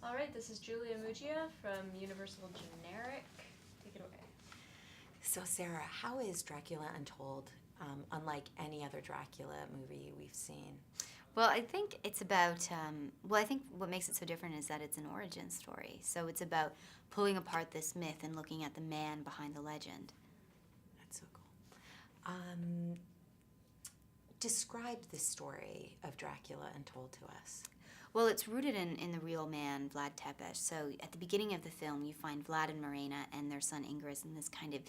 All right, this is Julia Muggia from Universal Generic. Take it away. So Sarah, how is Dracula Untold unlike any other Dracula movie we've seen? Well, I think it's about, I think what makes it so different is that it's an origin story. So it's about pulling apart this myth and looking at the man behind the legend. That's so cool. Describe the story of Dracula Untold to us. Well, it's rooted in the real man, Vlad Tepes. So at the beginning of the film, you find Vlad and Morena and their son Ingris in this kind of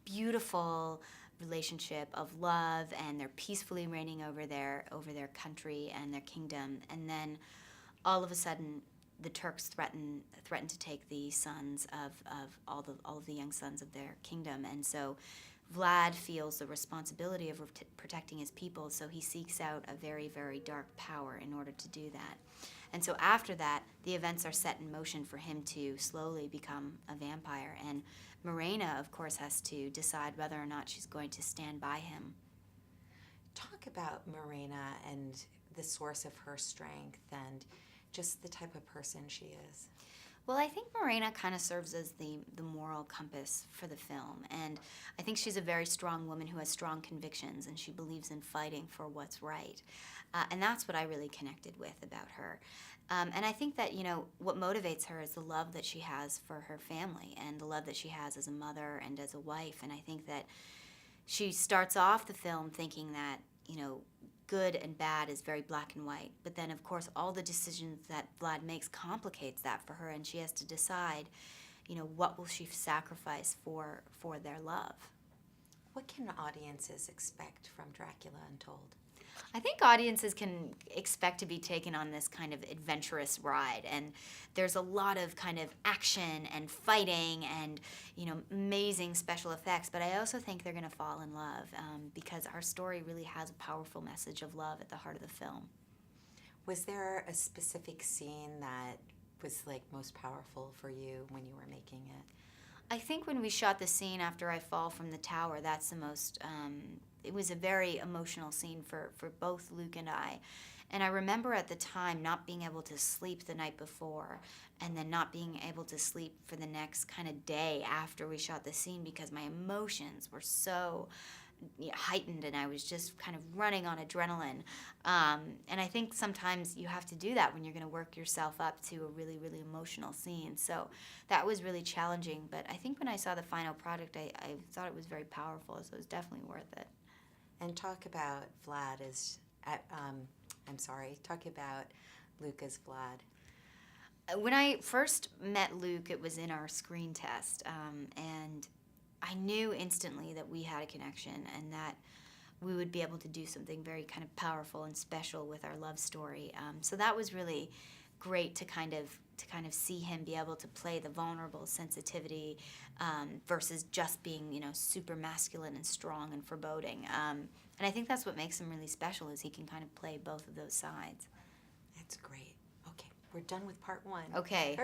beautiful relationship of love, and they're peacefully reigning over their country and their kingdom. And then all of a sudden, the Turks threaten to take the sons of all of the young sons of their kingdom. And so Vlad feels the responsibility of protecting his people, so he seeks out a very, very dark power in order to do that. And so after that, the events are set in motion for him to slowly become a vampire. And Morena, of course, has to decide whether or not she's going to stand by him. Talk about Morena and the source of her strength and just the type of person she is. Well, I think Morena kind of serves as the moral compass for the film. And I think she's a very strong woman who has strong convictions, and she believes in fighting for what's right. And that's what I really connected with about her. And I think that, what motivates her is the love that she has for her family and the love that she has as a mother and as a wife. And I think that she starts off the film thinking that, good and bad is very black and white. But then, of course, all the decisions that Vlad makes complicates that for her, and she has to decide, what will she sacrifice for their love. What can audiences expect from Dracula Untold? I think audiences can expect to be taken on this kind of adventurous ride, and there's a lot of kind of action and fighting and, amazing special effects, but I also think they're going to fall in love because our story really has a powerful message of love at the heart of the film. Was there a specific scene that was most powerful for you when you were making it? I think when we shot the scene after I fall from the tower, that's the most, it was a very emotional scene for both Luke and I. And I remember at the time not being able to sleep the night before and then not being able to sleep for the next kind of day after we shot the scene because my emotions were so heightened and I was just kind of running on adrenaline. And I think sometimes you have to do that when you're going to work yourself up to a really, really emotional scene. So that was really challenging. But I think when I saw the final product, I thought it was very powerful, so it was definitely worth it. And talk about Vlad as, talk about Luke as Vlad. When I first met Luke, it was in our screen test, and I knew instantly that we had a connection and that we would be able to do something very kind of powerful and special with our love story. So that was really great to kind of see him be able to play the vulnerable sensitivity versus just being, super masculine and strong and foreboding. And I think that's what makes him really special is he can kind of play both of those sides. That's great. Okay, we're done with part one. Okay.